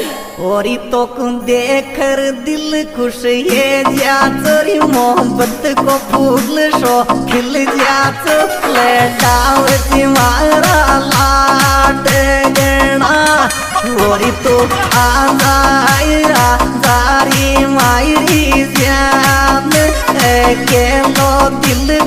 औरी तो देखकर दिल खुश ये जाचरी मोहब्बत को फूल शो खिल जाच लेटावती मारा लाट गणा औरी तो आजायरा जारी मायरी जान के लो दिल